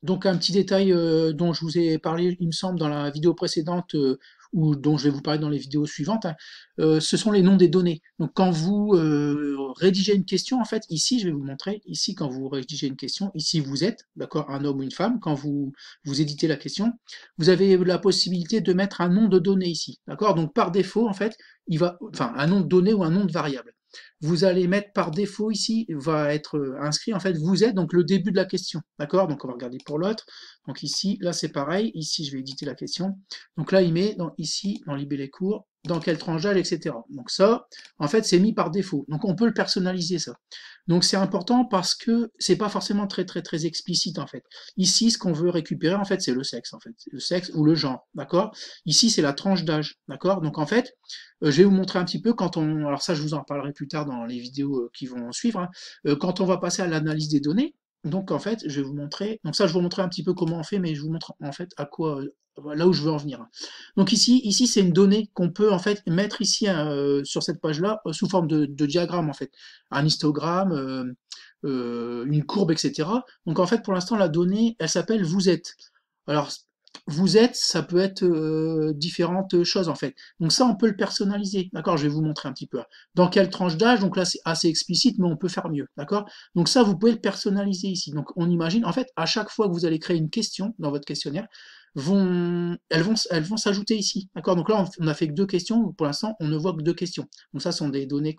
Donc un petit détail dont je vous ai parlé, il me semble, dans la vidéo précédente, ou dont je vais vous parler dans les vidéos suivantes, hein, ce sont les noms des données. Donc quand vous rédigez une question, en fait, ici, je vais vous montrer, ici, quand vous rédigez une question, ici vous êtes, d'accord, un homme ou une femme, quand vous éditez la question, vous avez la possibilité de mettre un nom de données ici, d'accord. Donc par défaut, en fait, enfin, un nom de données ou un nom de variable. Vous allez mettre par défaut ici, va être inscrit, en fait, vous êtes, donc le début de la question, d'accord. Donc on va regarder pour l'autre. Donc ici, là c'est pareil, ici je vais éditer la question. Donc là il met ici, dans libellé court, dans quelle tranche d'âge, etc. Donc ça, en fait, c'est mis par défaut. Donc on peut le personnaliser, ça. Donc c'est important parce que c'est pas forcément très explicite, en fait. Ici, ce qu'on veut récupérer, en fait, c'est le sexe, en fait. Le sexe ou le genre, d'accord. Ici, c'est la tranche d'âge, d'accord. Donc en fait, je vais vous montrer un petit peu quand on, alors ça je vous en parlerai plus tard dans les vidéos qui vont suivre, hein. Quand on va passer à l'analyse des données, donc en fait je vais vous montrer, donc ça je vais vous montrer un petit peu comment on fait, mais je vous montre en fait à quoi, là où je veux en venir. Donc ici c'est une donnée qu'on peut en fait mettre ici sur cette page-là sous forme de diagramme en fait, un histogramme, une courbe, etc. Donc en fait pour l'instant la donnée elle s'appelle vous êtes. Alors vous êtes, ça peut être différentes choses en fait. Donc ça, on peut le personnaliser, d'accord. Je vais vous montrer un petit peu. Dans quelle tranche d'âge, donc là c'est assez explicite, mais on peut faire mieux, d'accord. Donc ça, vous pouvez le personnaliser ici. Donc on imagine, en fait, à chaque fois que vous allez créer une question dans votre questionnaire, elles vont s'ajouter ici, d'accord. Donc là, on a fait que deux questions. Pour l'instant, on ne voit que deux questions. Donc ça, ce sont des données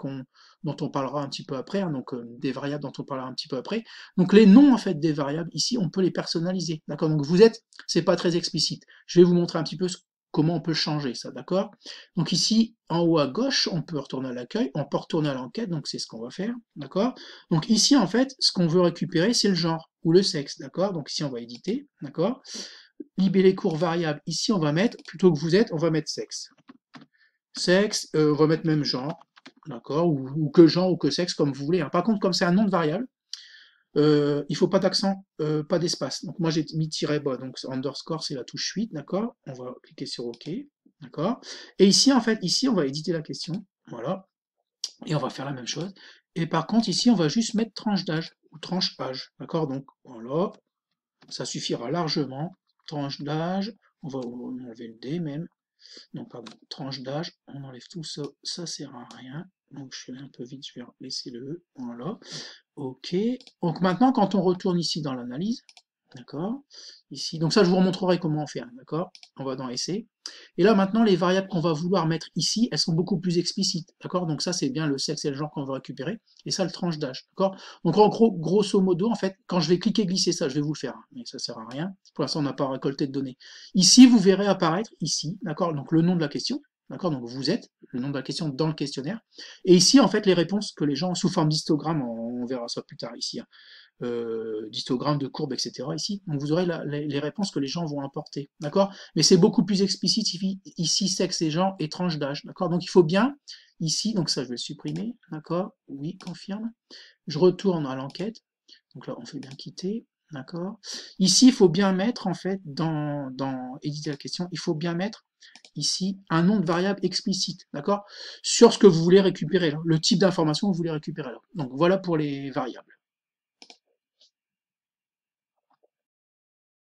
dont on parlera un petit peu après, hein, donc des variables dont on parlera un petit peu après. Donc les noms en fait des variables ici, on peut les personnaliser, d'accord. Donc vous êtes, c'est pas très explicite. Je vais vous montrer un petit peu comment on peut changer ça, d'accord. Donc ici, en haut à gauche, on peut retourner à l'accueil, on peut retourner à l'enquête, donc c'est ce qu'on va faire, d'accord. Donc ici, en fait, ce qu'on veut récupérer, c'est le genre ou le sexe, d'accord. Donc ici, on va éditer, d'accord. Libellé court variable, ici, on va mettre, plutôt que vous êtes, on va mettre sexe. Sexe, on va mettre même genre, d'accord, ou que genre ou que sexe, comme vous voulez, hein. Par contre, comme c'est un nom de variable, il faut pas d'accent, pas d'espace. Donc moi j'ai mis tiret bas, donc underscore c'est la touche 8, d'accord. On va cliquer sur OK, d'accord. Et ici en fait, ici on va éditer la question, voilà, et on va faire la même chose. Et par contre ici on va juste mettre tranche d'âge ou tranche âge, d'accord. Donc voilà, ça suffira largement. Tranche d'âge, on va enlever le D même. Non, pardon, tranche d'âge, on enlève tout ça, ça sert à rien. Donc je fais un peu vite, je vais laisser le E, voilà. Ok, donc maintenant quand on retourne ici dans l'analyse, d'accord, ici, donc ça je vous remontrerai comment on fait, hein, d'accord, on va dans essai, et là maintenant les variables qu'on va vouloir mettre ici, elles sont beaucoup plus explicites, d'accord, donc ça c'est bien le sexe et le genre qu'on veut récupérer, et ça le tranche d'âge, d'accord, donc en gros, grosso modo, en fait, quand je vais cliquer glisser ça, je vais vous le faire, hein, mais ça sert à rien, pour l'instant on n'a pas récolté de données, ici vous verrez apparaître, ici, d'accord, donc le nom de la question, d'accord, donc vous êtes, le nom de la question dans le questionnaire, et ici, en fait, les réponses que les gens, sous forme d'histogramme, on verra ça plus tard ici, hein, d'histogramme, de courbe, etc. ici, donc vous aurez les réponses que les gens vont apporter, d'accord. Mais c'est beaucoup plus explicite ici, sexe et genre et tranche d'âge, d'accord. Donc il faut bien, ici, donc ça je vais le supprimer, d'accord, oui, confirme. Je retourne à l'enquête, donc là on fait bien quitter, d'accord. Ici, il faut bien mettre, en fait, dans éditer la question, il faut bien mettre ici un nom de variable explicite, d'accord, sur ce que vous voulez récupérer là, le type d'information que vous voulez récupérer là. Donc voilà pour les variables.